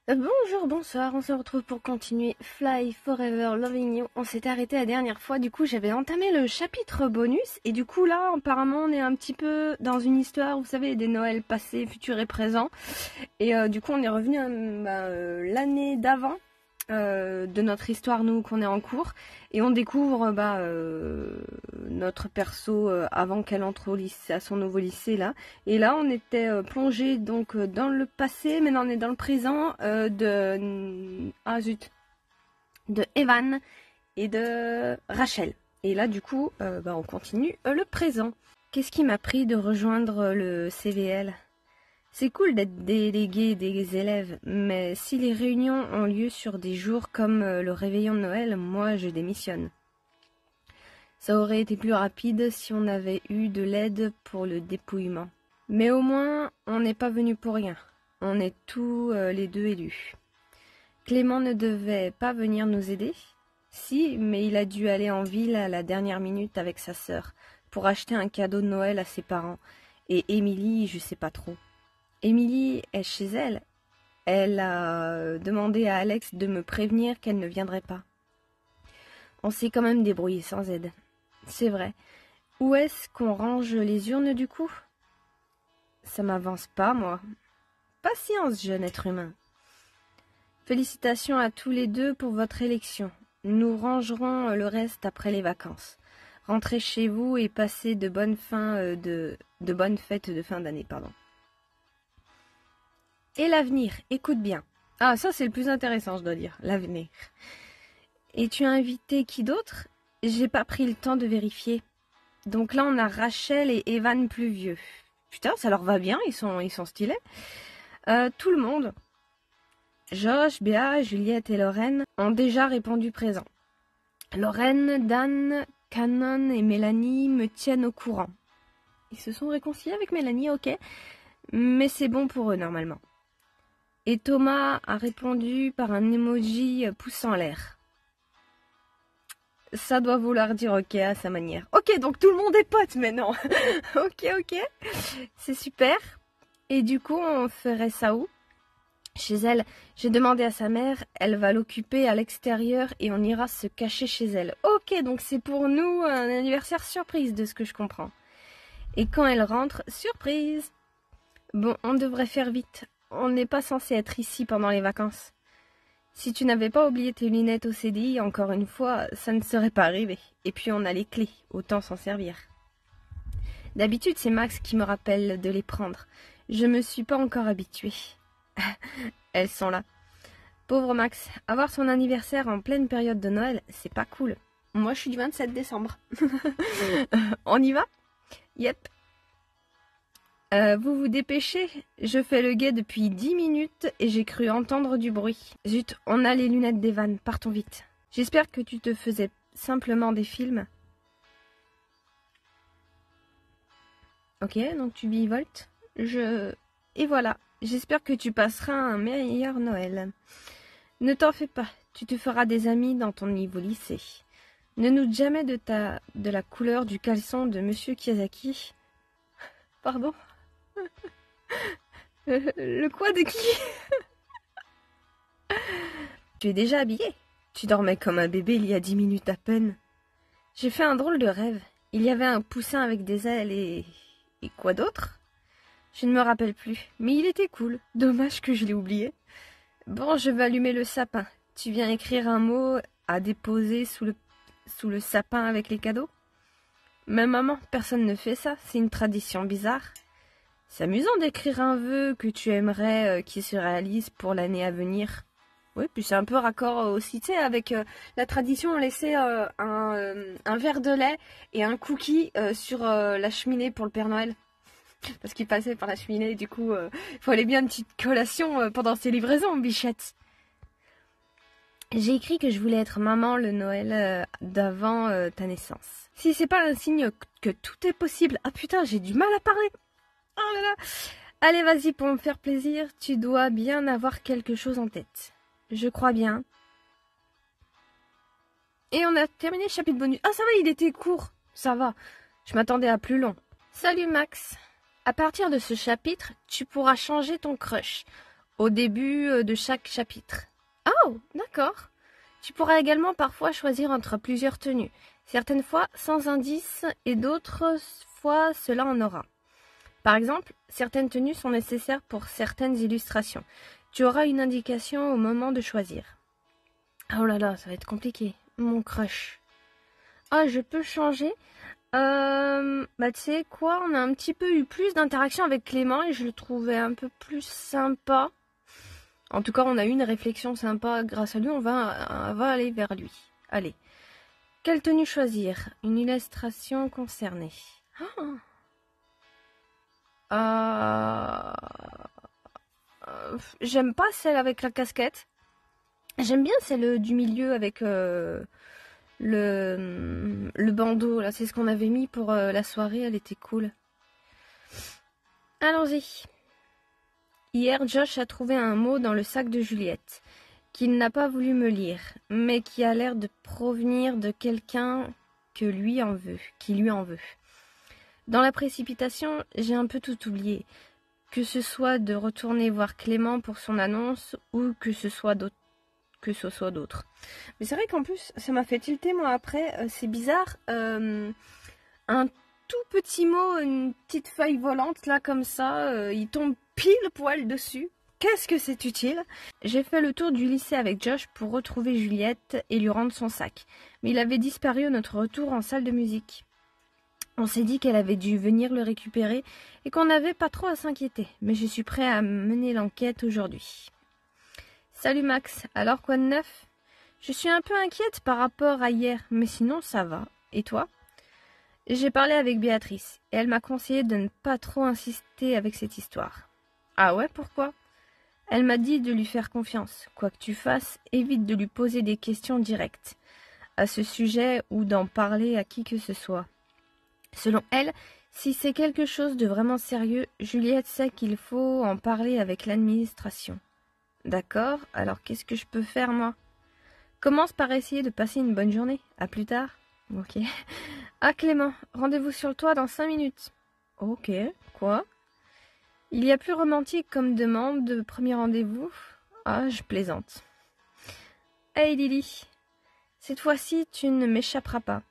Bonjour, bonsoir, on se retrouve pour continuer Fly Forever Loving You. On s'était arrêté la dernière fois, du coup j'avais entamé le chapitre bonus et du coup là apparemment on est un petit peu dans une histoire, vous savez, des Noëls passés, futurs et présents. Et du coup on est revenu l'année d'avant de notre histoire, nous, qu'on est en cours, et on découvre notre perso avant qu'elle entre au lycée, à son nouveau lycée là. Et là on était plongé donc dans le passé, maintenant on est dans le présent de Evan et de Rachel. Et là du coup on continue le présent. Qu'est-ce qui m'a pris de rejoindre le CVL? C'est cool d'être délégué des élèves, mais si les réunions ont lieu sur des jours comme le réveillon de Noël, moi je démissionne. Ça aurait été plus rapide si on avait eu de l'aide pour le dépouillement. Mais au moins, on n'est pas venu pour rien. On est tous les deux élus. Clément ne devait pas venir nous aider? Si, mais il a dû aller en ville à la dernière minute avec sa sœur pour acheter un cadeau de Noël à ses parents. Et Émilie, je sais pas trop. Émilie est chez elle. Elle a demandé à Alex de me prévenir qu'elle ne viendrait pas. On s'est quand même débrouillé sans aide. C'est vrai. Où est-ce qu'on range les urnes du coup? Ça m'avance pas, moi. Patience, jeune être humain. Félicitations à tous les deux pour votre élection. Nous rangerons le reste après les vacances. Rentrez chez vous et passez de bonnes fêtes de fin d'année, pardon. Et l'avenir, écoute bien. Ah, ça c'est le plus intéressant, je dois dire, l'avenir. Et tu as invité qui d'autre? J'ai pas pris le temps de vérifier. Donc là, on a Rachel et Evan plus vieux. Putain, ça leur va bien, ils sont stylés. Tout le monde. Josh, Béa, Juliette et Lorraine ont déjà répondu présent. Lorraine, Dan, Canon et Mélanie me tiennent au courant. Ils se sont réconciliés avec Mélanie, ok. Mais c'est bon pour eux, normalement. Et Thomas a répondu par un emoji pouce en l'air. Ça doit vouloir dire ok à sa manière. Ok, donc tout le monde est pote maintenant. Ok. C'est super. Et du coup, on ferait ça où? Chez elle. J'ai demandé à sa mère, elle va l'occuper à l'extérieur et on ira se cacher chez elle. Ok, donc c'est pour nous un anniversaire surprise de ce que je comprends. Et quand elle rentre, surprise. Bon, on devrait faire vite. On n'est pas censé être ici pendant les vacances. Si tu n'avais pas oublié tes lunettes au CDI, encore une fois, ça ne serait pas arrivé. Et puis on a les clés, autant s'en servir. D'habitude, c'est Max qui me rappelle de les prendre. Je me suis pas encore habituée. Elles sont là. Pauvre Max, avoir son anniversaire en pleine période de Noël, c'est pas cool. Moi, je suis du 27 décembre. On y va? Yep. Vous vous dépêchez? Je fais le guet depuis 10 minutes et j'ai cru entendre du bruit. Zut, on a les lunettes d'Evan, partons vite. J'espère que tu te faisais simplement des films. Ok, donc tu vivoltes. Et voilà, j'espère que tu passeras un meilleur Noël. Ne t'en fais pas, tu te feras des amis dans ton niveau lycée. Ne doute jamais de la couleur du caleçon de Monsieur Kiyosaki. Pardon? Le quoi de qui? Tu es déjà habillé? Tu dormais comme un bébé il y a 10 minutes à peine. J'ai fait un drôle de rêve. Il y avait un poussin avec des ailes et quoi d'autre? Je ne me rappelle plus, mais il était cool. Dommage que je l'ai oublié. Bon, je vais allumer le sapin. Tu viens écrire un mot à déposer sous le sapin avec les cadeaux? Mais maman, personne ne fait ça. C'est une tradition bizarre. C'est amusant d'écrire un vœu que tu aimerais qui se réalise pour l'année à venir. Oui, puis c'est un peu raccord aussi, tu sais, avec la tradition, on laissait un verre de lait et un cookie sur la cheminée pour le Père Noël. Parce qu'il passait par la cheminée, du coup, il fallait bien une petite collation pendant ses livraisons, bichette. J'ai écrit que je voulais être maman le Noël d'avant ta naissance. Si c'est pas un signe que tout est possible. Ah putain, j'ai du mal à parler. Oh là là. Allez, vas-y, pour me faire plaisir, tu dois bien avoir quelque chose en tête. Je crois bien. Et on a terminé le chapitre bonus. Ah, ça va, il était court. Ça va. Je m'attendais à plus long. Salut Max. À partir de ce chapitre, tu pourras changer ton crush. au début de chaque chapitre. Oh, d'accord. Tu pourras également parfois choisir entre plusieurs tenues. Certaines fois sans indice et d'autres fois cela en aura. Par exemple, certaines tenues sont nécessaires pour certaines illustrations. Tu auras une indication au moment de choisir. Oh là là, ça va être compliqué. Mon crush. Ah, je peux changer. Tu sais quoi, on a un petit peu eu plus d'interaction avec Clément et je le trouvais un peu plus sympa. En tout cas, on a eu une réflexion sympa grâce à lui, on va aller vers lui. Allez. Quelle tenue choisir? Une illustration concernée. J'aime pas celle avec la casquette. J'aime bien celle du milieu avec le bandeau. Là, c'est ce qu'on avait mis pour la soirée, elle était cool. Allons-y. Hier, Josh a trouvé un mot dans le sac de Juliette, qu'il n'a pas voulu me lire, mais qui a l'air de provenir de quelqu'un qui lui en veut. Dans la précipitation, j'ai un peu tout oublié, que ce soit de retourner voir Clément pour son annonce ou que ce soit d'autres. Mais c'est vrai qu'en plus, ça m'a fait tilter moi après, c'est bizarre, un tout petit mot, une petite feuille volante là comme ça, il tombe pile poil dessus. Qu'est-ce que c'est utile? J'ai fait le tour du lycée avec Josh pour retrouver Juliette et lui rendre son sac. Mais il avait disparu à notre retour en salle de musique. On s'est dit qu'elle avait dû venir le récupérer et qu'on n'avait pas trop à s'inquiéter. Mais je suis prêt à mener l'enquête aujourd'hui. Salut Max, alors quoi de neuf? Je suis un peu inquiète par rapport à hier, mais sinon ça va. Et toi? J'ai parlé avec Béatrice et elle m'a conseillé de ne pas trop insister avec cette histoire. Ah ouais, pourquoi? Elle m'a dit de lui faire confiance. Quoi que tu fasses, évite de lui poser des questions directes à ce sujet ou d'en parler à qui que ce soit. Selon elle, si c'est quelque chose de vraiment sérieux, Juliette sait qu'il faut en parler avec l'administration. D'accord, alors qu'est-ce que je peux faire moi? Commence par essayer de passer une bonne journée. À plus tard. Ok. Ah Clément, rendez-vous sur le toit dans 5 minutes. Ok, quoi? Il y a plus romantique comme demande de premier rendez-vous. Ah, je plaisante. Hey Lily, cette fois-ci tu ne m'échapperas pas.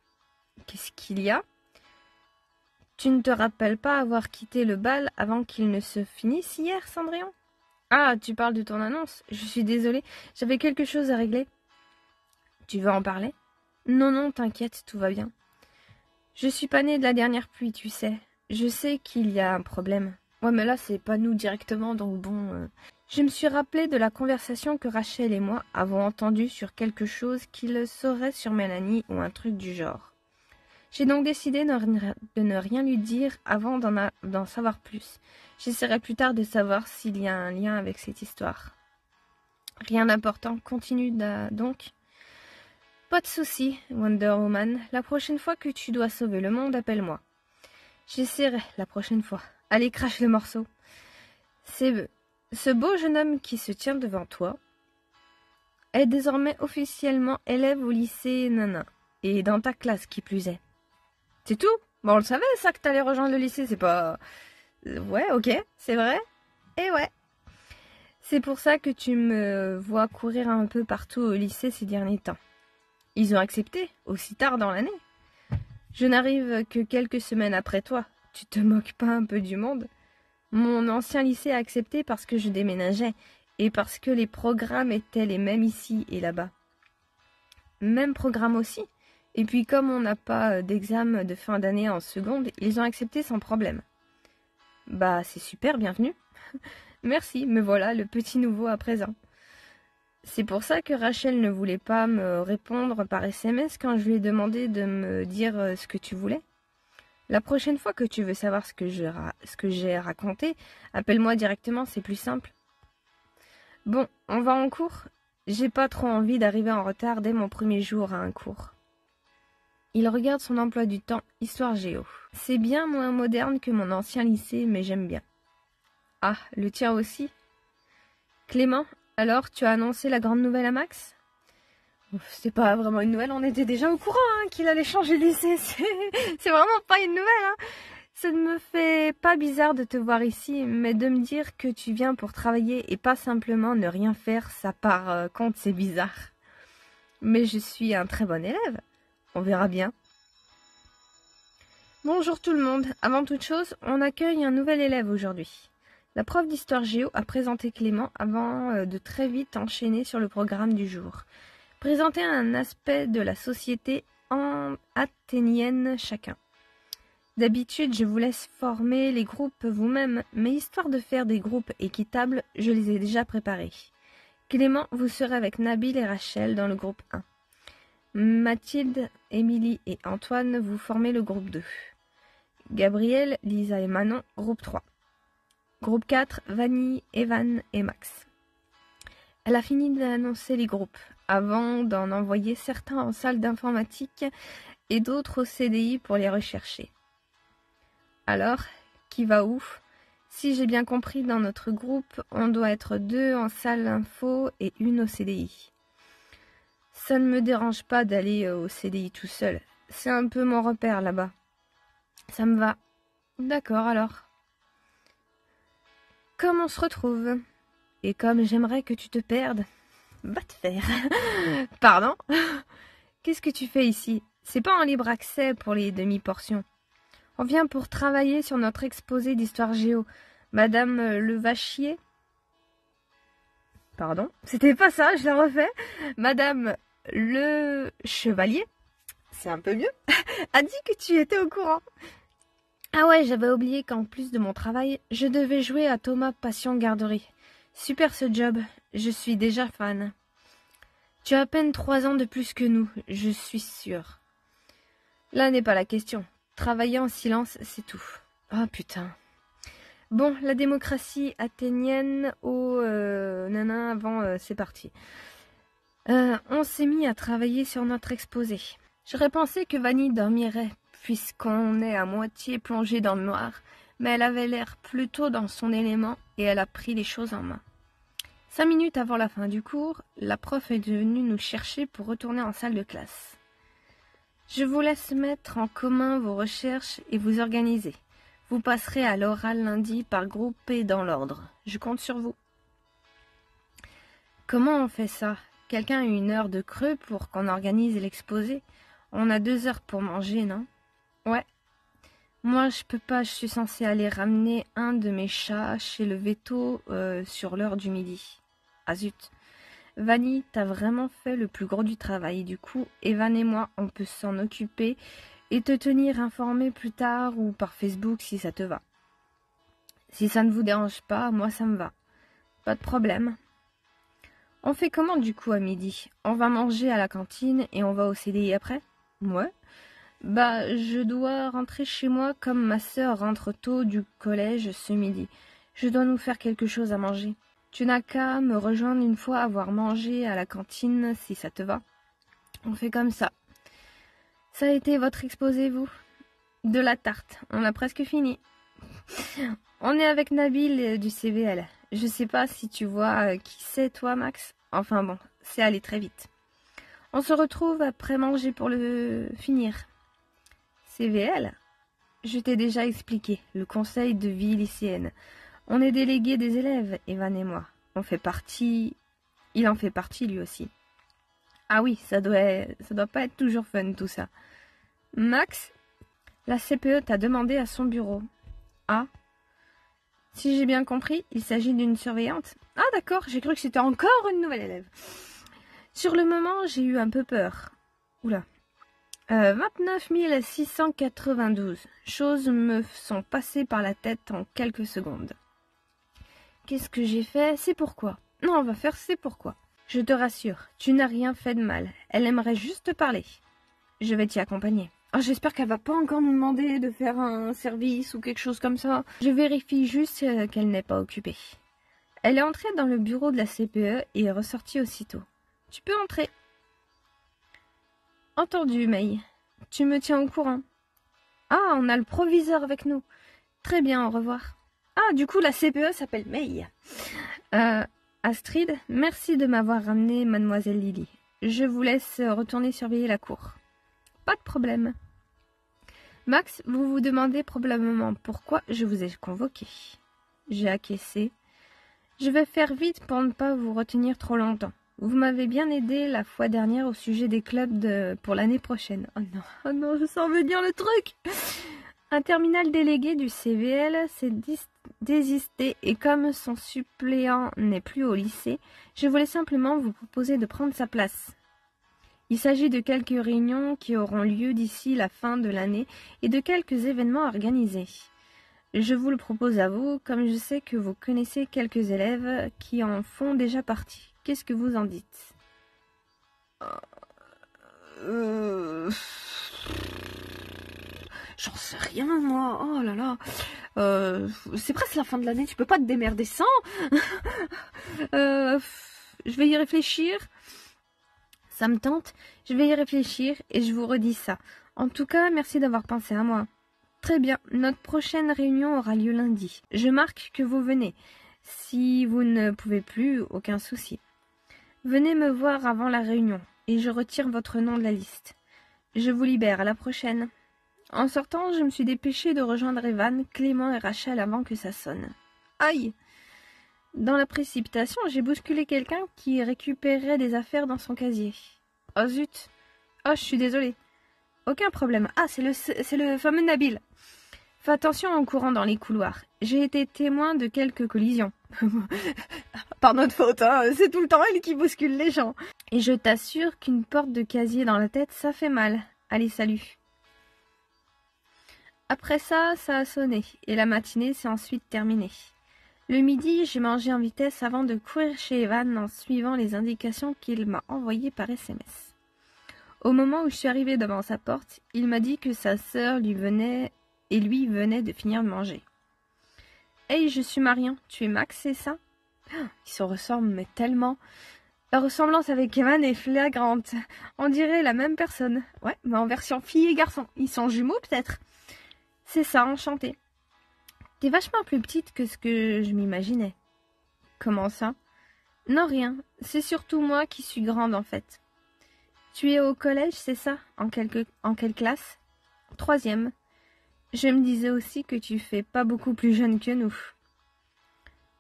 Qu'est-ce qu'il y a? Tu ne te rappelles pas avoir quitté le bal avant qu'il ne se finisse hier, Cendrillon? Ah, tu parles de ton annonce. Je suis désolée, j'avais quelque chose à régler. Tu veux en parler? Non, non, t'inquiète, tout va bien. Je suis pas née de la dernière pluie, tu sais. Je sais qu'il y a un problème. Ouais, mais là, c'est pas nous directement, donc bon... Je me suis rappelé de la conversation que Rachel et moi avons entendue sur quelque chose qu'il saurait sur Mélanie ou un truc du genre. J'ai donc décidé de ne rien lui dire avant d'en savoir plus. J'essaierai plus tard de savoir s'il y a un lien avec cette histoire. Rien d'important, continue donc. Pas de souci, Wonder Woman. La prochaine fois que tu dois sauver le monde, appelle-moi. J'essaierai la prochaine fois. Allez, crache le morceau. Ce beau jeune homme qui se tient devant toi est désormais officiellement élève au lycée Nana. Et dans ta classe, qui plus est. C'est tout? Bon, on le savait, ça, que t'allais rejoindre le lycée, c'est pas... Ouais, ok, c'est vrai. Et ouais. C'est pour ça que tu me vois courir un peu partout au lycée ces derniers temps. Ils ont accepté, aussi tard dans l'année. Je n'arrive que quelques semaines après toi. Tu te moques pas un peu du monde? Mon ancien lycée a accepté parce que je déménageais et parce que les programmes étaient les mêmes ici et là-bas. Même programme aussi. Et puis comme on n'a pas d'examen de fin d'année en seconde, ils ont accepté sans problème. Bah c'est super, bienvenue. Merci, me voilà le petit nouveau à présent. C'est pour ça que Rachel ne voulait pas me répondre par SMS quand je lui ai demandé de me dire ce que tu voulais. La prochaine fois que tu veux savoir ce que j'ai raconté, appelle-moi directement, c'est plus simple. Bon, on va en cours. J'ai pas trop envie d'arriver en retard dès mon premier jour à un cours. Il regarde son emploi du temps, histoire géo. C'est bien moins moderne que mon ancien lycée, mais j'aime bien. Ah, le tien aussi? Clément, alors tu as annoncé la grande nouvelle à Max? C'est pas vraiment une nouvelle, on était déjà au courant qu'il allait changer de lycée. C'est vraiment pas une nouvelle. Ça ne me fait pas bizarre de te voir ici, mais de me dire que tu viens pour travailler et pas simplement ne rien faire, ça par contre c'est bizarre. Mais je suis un très bon élève. On verra bien. Bonjour tout le monde. Avant toute chose, on accueille un nouvel élève aujourd'hui. La prof d'histoire géo a présenté Clément avant de très vite enchaîner sur le programme du jour. Présenter un aspect de la société athénienne chacun. D'habitude, je vous laisse former les groupes vous-même, mais histoire de faire des groupes équitables, je les ai déjà préparés. Clément, vous serez avec Nabil et Rachel dans le groupe 1. Mathilde, Émilie et Antoine, vous formez le groupe 2. Gabriel, Lisa et Manon, groupe 3. Groupe 4, Vanille, Evan et Max. Elle a fini d'annoncer les groupes, avant d'en envoyer certains en salle d'informatique et d'autres au CDI pour les rechercher. Alors, qui va où? Si j'ai bien compris, dans notre groupe, on doit être 2 en salle info et 1 au CDI. Ça ne me dérange pas d'aller au CDI tout seul. C'est un peu mon repère là-bas. Ça me va. D'accord alors. Comme on se retrouve, et comme j'aimerais que tu te perdes, va te faire. Pardon? Qu'est-ce que tu fais ici? C'est pas en libre accès pour les demi-portions. On vient pour travailler sur notre exposé d'histoire géo. Madame Levachier. Pardon, c'était pas ça, je la refais. Madame Le Chevalier, c'est un peu mieux, a dit que tu étais au courant. Ah ouais, j'avais oublié qu'en plus de mon travail, je devais jouer à Thomas Passion Garderie. Super ce job, je suis déjà fan. Tu as à peine 3 ans de plus que nous, je suis sûre. Là n'est pas la question. Travailler en silence, c'est tout. Oh putain. Bon, la démocratie athénienne au nana avant, c'est parti. On s'est mis à travailler sur notre exposé. J'aurais pensé que Vanille dormirait, puisqu'on est à moitié plongé dans le noir, mais elle avait l'air plutôt dans son élément et elle a pris les choses en main. 5 minutes avant la fin du cours, la prof est venue nous chercher pour retourner en salle de classe. Je vous laisse mettre en commun vos recherches et vous organiser. Vous passerez à l'oral lundi par groupe et dans l'ordre. Je compte sur vous. Comment on fait ça? Quelqu'un a 1 heure de creux pour qu'on organise l'exposé? On a 2 heures pour manger, non? Ouais. Moi, je peux pas, je suis censée aller ramener un de mes chats chez le veto sur l'heure du midi. Ah zut. Vanille, t'as vraiment fait le plus gros du travail. Du coup, Evan et moi, on peut s'en occuper et te tenir informé plus tard ou par Facebook si ça te va. Si ça ne vous dérange pas, moi ça me va. Pas de problème. On fait comment du coup à midi? On va manger à la cantine et on va au CDI après? Ouais. Bah, je dois rentrer chez moi comme ma sœur rentre tôt du collège ce midi. Je dois nous faire quelque chose à manger. Tu n'as qu'à me rejoindre une fois avoir mangé à la cantine, si ça te va. On fait comme ça. Ça a été votre exposé, vous? De la tarte. On a presque fini. On est avec Nabil du CVL. Je sais pas si tu vois qui c'est, toi, Max. Enfin bon, c'est allé très vite. On se retrouve après manger pour le finir. CVL? Je t'ai déjà expliqué. Le conseil de vie lycéenne. On est délégués des élèves, Evan et moi. On fait partie... Il en fait partie, lui aussi. Ah oui, ça doit pas être toujours fun, tout ça. Max, la CPE t'a demandé à son bureau. Ah. Si j'ai bien compris, il s'agit d'une surveillante. Ah d'accord, j'ai cru que c'était encore une nouvelle élève. Sur le moment, j'ai eu un peu peur. Oula. 29 692 choses me sont passées par la tête en quelques secondes. Qu'est-ce que j'ai fait? C'est pourquoi. Non, on va faire c'est pourquoi. Je te rassure, tu n'as rien fait de mal. Elle aimerait juste te parler. Je vais t'y accompagner. Oh, j'espère qu'elle va pas encore nous demander de faire un service ou quelque chose comme ça. Je vérifie juste qu'elle n'est pas occupée. Elle est entrée dans le bureau de la CPE et est ressortie aussitôt. Tu peux entrer. Entendu, May. Tu me tiens au courant. Ah, on a le proviseur avec nous. Très bien, au revoir. Ah, du coup, la CPE s'appelle May. Astrid, merci de m'avoir ramené mademoiselle Lily. Je vous laisse retourner surveiller la cour. Pas de problème. Max, vous vous demandez probablement pourquoi je vous ai convoqué. J'ai acquiescé. Je vais faire vite pour ne pas vous retenir trop longtemps. Vous m'avez bien aidé la fois dernière au sujet des clubs pour l'année prochaine. Oh non, je sens venir le truc. Un terminal délégué du CVL s'est désisté et comme son suppléant n'est plus au lycée, je voulais simplement vous proposer de prendre sa place. Il s'agit de quelques réunions qui auront lieu d'ici la fin de l'année et de quelques événements organisés. Je vous le propose à vous, comme je sais que vous connaissez quelques élèves qui en font déjà partie. Qu'est-ce que vous en dites ? J'en sais rien, moi. Oh là là. C'est presque la fin de l'année, tu peux pas te démerder sans. Je vais y réfléchir. Ça me tente. Je vais y réfléchir et je vous redis ça. En tout cas, merci d'avoir pensé à moi. Très bien. Notre prochaine réunion aura lieu lundi. Je marque que vous venez. Si vous ne pouvez plus, aucun souci. Venez me voir avant la réunion et je retire votre nom de la liste. Je vous libère. À la prochaine. En sortant, je me suis dépêchée de rejoindre Evan, Clément et Rachel avant que ça sonne. Aïe! Dans la précipitation, j'ai bousculé quelqu'un qui récupérait des affaires dans son casier. Oh zut! Oh, je suis désolée. Aucun problème. Ah, c'est le fameux Nabil. Fais attention en courant dans les couloirs. J'ai été témoin de quelques collisions. Par notre faute, hein. C'est tout le temps elle qui bouscule les gens. Et je t'assure qu'une porte de casier dans la tête, ça fait mal. Allez, salut. Après ça, ça a sonné, et la matinée s'est ensuite terminée. Le midi, j'ai mangé en vitesse avant de courir chez Evan en suivant les indications qu'il m'a envoyées par SMS. Au moment où je suis arrivée devant sa porte, il m'a dit que sa sœur lui venait de finir de manger. « Hey, je suis Marion, tu es Max, c'est ça ?» Ils se ressemblent, mais tellement. La ressemblance avec Evan est flagrante. On dirait la même personne. Ouais, mais en version fille et garçon. Ils sont jumeaux, peut-être. C'est ça, enchantée. T'es vachement plus petite que ce que je m'imaginais. Comment ça? Non, rien. C'est surtout moi qui suis grande, en fait. Tu es au collège, c'est ça? En quelle classe? 3e. Je me disais aussi que tu fais pas beaucoup plus jeune que nous.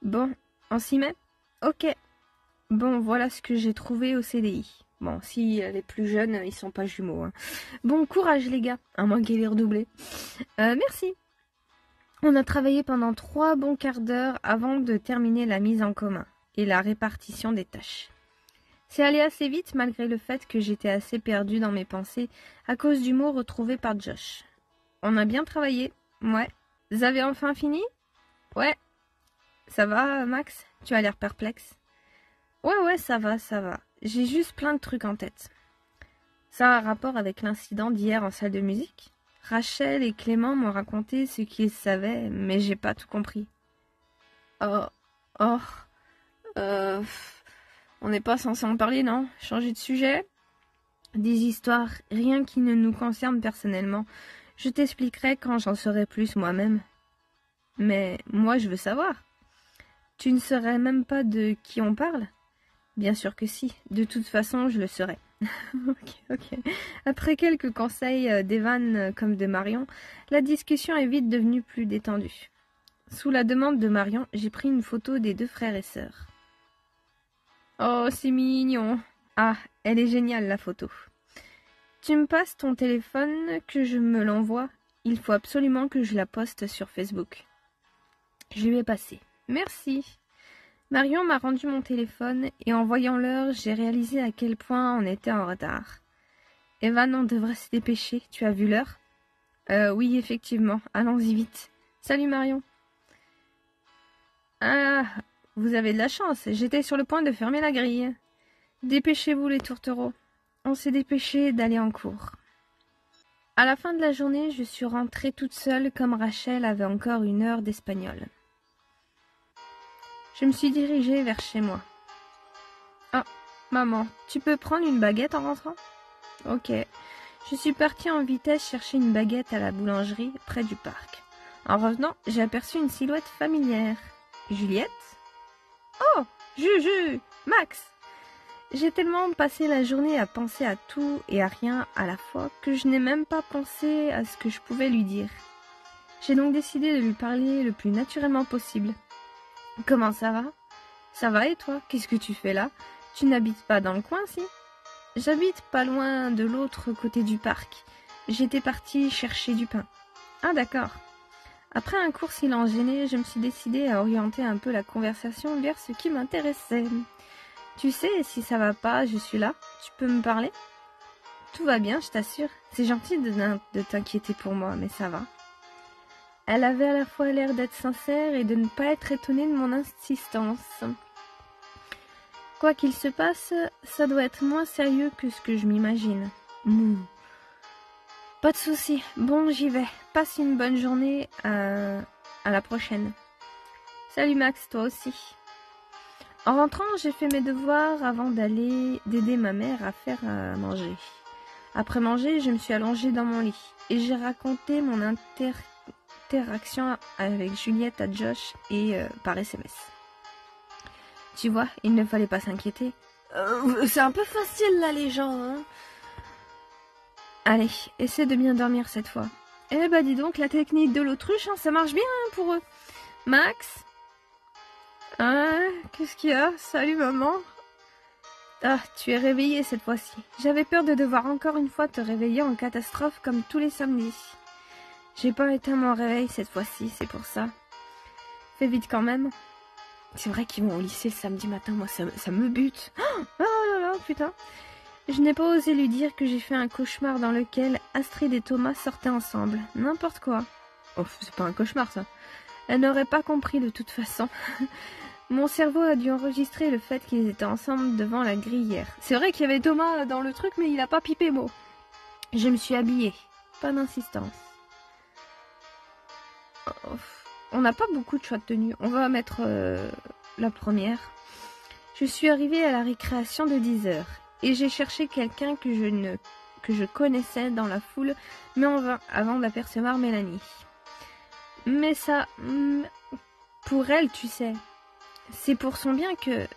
Bon, on s'y met? Ok. Bon, voilà ce que j'ai trouvé au CDI. Bon, si les plus jeunes, ils sont pas jumeaux. Hein. Bon, courage les gars, à moins qu'il ait redoublé. Merci. On a travaillé pendant 3 bons quarts d'heure avant de terminer la mise en commun et la répartition des tâches. C'est allé assez vite malgré le fait que j'étais assez perdue dans mes pensées à cause du mot retrouvé par Josh. On a bien travaillé, ouais. Vous avez enfin fini? Ouais. Ça va, Max? Tu as l'air perplexe. Ouais, ça va. J'ai juste plein de trucs en tête. Ça a un rapport avec l'incident d'hier en salle de musique? Rachel et Clément m'ont raconté ce qu'ils savaient, mais j'ai pas tout compris. On n'est pas censé en parler, non? Changer de sujet? Des histoires, rien qui ne nous concerne personnellement. Je t'expliquerai quand j'en saurai plus moi-même. Mais moi, je veux savoir. Tu ne saurais même pas de qui on parle? Bien sûr que si. De toute façon, je le saurais. Ok. Après quelques conseils d'Evan comme de Marion, la discussion est vite devenue plus détendue. Sous la demande de Marion, j'ai pris une photo des 2 frères et sœurs. Oh, c'est mignon. Ah, elle est géniale la photo. Tu me passes ton téléphone que je me l'envoie? Il faut absolument que je la poste sur Facebook. Je lui ai passé. Merci. Marion m'a rendu mon téléphone et en voyant l'heure, j'ai réalisé à quel point on était en retard. Evan, on devrait se dépêcher. Tu as vu l'heure? Oui, effectivement. Allons-y vite. Salut Marion. Ah, vous avez de la chance. J'étais sur le point de fermer la grille. Dépêchez-vous les tourtereaux. On s'est dépêché d'aller en cours. À la fin de la journée, je suis rentrée toute seule comme Rachel avait encore 1 heure d'espagnol. Je me suis dirigée vers chez moi. Ah, maman, tu peux prendre une baguette en rentrant? Ok. Je suis partie en vitesse chercher une baguette à la boulangerie près du parc. En revenant, j'ai aperçu une silhouette familière. Juliette? Oh, Juju, Max! J'ai tellement passé la journée à penser à tout et à rien à la fois que je n'ai même pas pensé à ce que je pouvais lui dire. J'ai donc décidé de lui parler le plus naturellement possible. « Comment ça va ? » ?»« Ça va et toi ? Qu'est-ce que tu fais là ? Tu n'habites pas dans le coin, si ?»« J'habite pas loin de l'autre côté du parc. J'étais partie chercher du pain. »« Ah d'accord. » Après un court silence gêné, je me suis décidée à orienter un peu la conversation vers ce qui m'intéressait. « Tu sais, si ça va pas, je suis là. Tu peux me parler ? » ?»« Tout va bien, je t'assure. C'est gentil de t'inquiéter pour moi, mais ça va. » Elle avait à la fois l'air d'être sincère et de ne pas être étonnée de mon insistance. Quoi qu'il se passe, ça doit être moins sérieux que ce que je m'imagine. Pas de souci. Bon, j'y vais. Passe une bonne journée. À la prochaine. Salut Max, toi aussi. En rentrant, j'ai fait mes devoirs avant d'aider ma mère à faire à manger. Après manger, je me suis allongée dans mon lit et j'ai raconté mon interaction avec Juliette à Josh et par SMS. Tu vois, il ne fallait pas s'inquiéter. C'est un peu facile là les gens, hein. Allez, essaie de bien dormir cette fois. Eh ben dis donc, la technique de l'autruche, hein, ça marche bien hein, pour eux. Max ? Ah, qu'est-ce qu'il y a ? Salut maman. Ah, tu es réveillée cette fois-ci. J'avais peur de devoir encore une fois te réveiller en catastrophe comme tous les samedis. J'ai pas éteint mon réveil cette fois-ci, c'est pour ça. Fais vite quand même. C'est vrai qu'ils vont au lycée le samedi matin, moi ça me bute. Oh là là, putain. Je n'ai pas osé lui dire que j'ai fait un cauchemar dans lequel Astrid et Thomas sortaient ensemble. N'importe quoi. Oh, c'est pas un cauchemar ça. Elle n'aurait pas compris de toute façon. Mon cerveau a dû enregistrer le fait qu'ils étaient ensemble devant la grille hier. C'est vrai qu'il y avait Thomas dans le truc, mais il a pas pipé mot. Je me suis habillée. Pas d'insistance. On n'a pas beaucoup de choix de tenue. On va mettre la première. Je suis arrivée à la récréation de 10h et j'ai cherché quelqu'un que je connaissais dans la foule, mais en vain avant d'apercevoir Mélanie. Mais ça, pour elle, tu sais, c'est pour son bien que...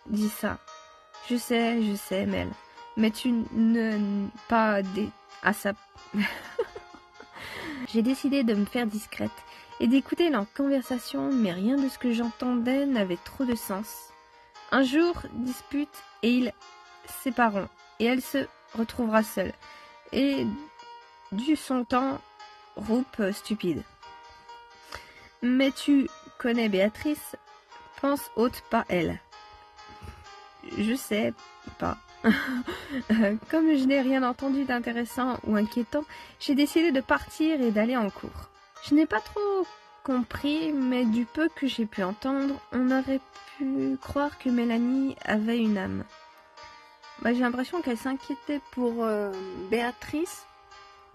Dis ça. Je sais, Mel. Mais tu ne... pas des... à sa... J'ai décidé de me faire discrète et d'écouter leur conversation, mais rien de ce que j'entendais n'avait trop de sens. Un jour, dispute et ils sépareront, et elle se retrouvera seule. Et du son temps, roupe stupide. Mais tu connais Béatrice, pense haute pas elle. Je sais pas. Comme je n'ai rien entendu d'intéressant ou inquiétant, j'ai décidé de partir et d'aller en cours. Je n'ai pas trop compris, mais du peu que j'ai pu entendre, on aurait pu croire que Mélanie avait une âme. J'ai l'impression qu'elle s'inquiétait pour Béatrice.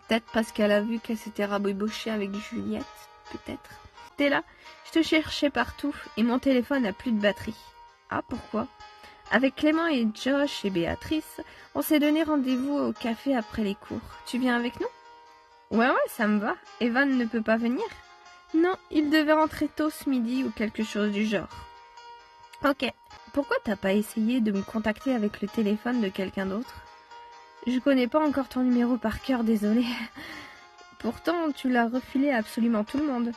Peut-être parce qu'elle a vu qu'elle s'était rabibochée avec Juliette, peut-être. T'es là, je te cherchais partout et mon téléphone n'a plus de batterie. Ah, pourquoi ? Avec Clément et Josh et Béatrice, on s'est donné rendez-vous au café après les cours. Tu viens avec nous ? Ouais, ça me va. Evan ne peut pas venir ? Non, il devait rentrer tôt ce midi ou quelque chose du genre. Ok. Pourquoi t'as pas essayé de me contacter avec le téléphone de quelqu'un d'autre ? Je connais pas encore ton numéro par cœur, désolé. Pourtant, tu l'as refilé à absolument tout le monde.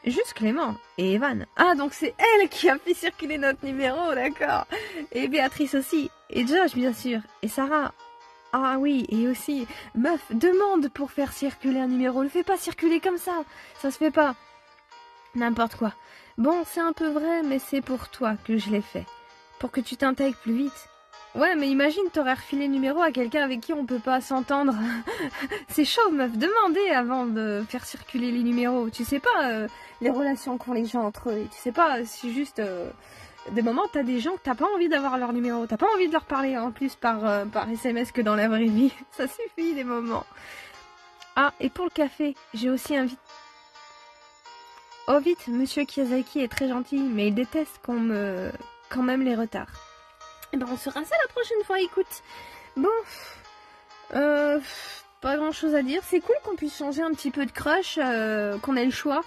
Juste Clément et Evan. Ah, donc c'est elle qui a fait circuler notre numéro, d'accord. Et Béatrice aussi. Et Josh, bien sûr. Et Sarah. Ah oui, et aussi, meuf, demande pour faire circuler un numéro. Le fais pas circuler comme ça. Ça se fait pas. N'importe quoi. Bon, c'est un peu vrai, mais c'est pour toi que je l'ai fait. Pour que tu t'intègres plus vite. Ouais, mais imagine, t'aurais refilé le numéro à quelqu'un avec qui on peut pas s'entendre. C'est chaud, meuf. Demandez avant de faire circuler les numéros. Tu sais pas les relations qu'ont les gens entre eux. Et tu sais pas si juste... des moments, t'as des gens que t'as pas envie d'avoir leur numéro. T'as pas envie de leur parler en plus par SMS que dans la vraie vie. Ça suffit, des moments. Ah, et pour le café, j'ai aussi invité... Oh vite, Monsieur Kiyosaki est très gentil, mais il déteste quand même les retards. Eh ben on se rince la prochaine fois, écoute. Bon, pas grand chose à dire. C'est cool qu'on puisse changer un petit peu de crush, qu'on ait le choix.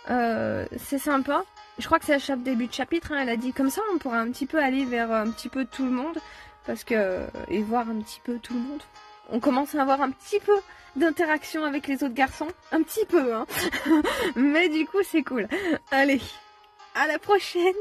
C'est sympa. Je crois que c'est à chaque début de chapitre, hein, elle a dit comme ça, on pourra un petit peu aller vers un petit peu tout le monde. parce que et voir un petit peu tout le monde. On commence à avoir un petit peu d'interaction avec les autres garçons, un petit peu, hein. Mais du coup, c'est cool. Allez, à la prochaine.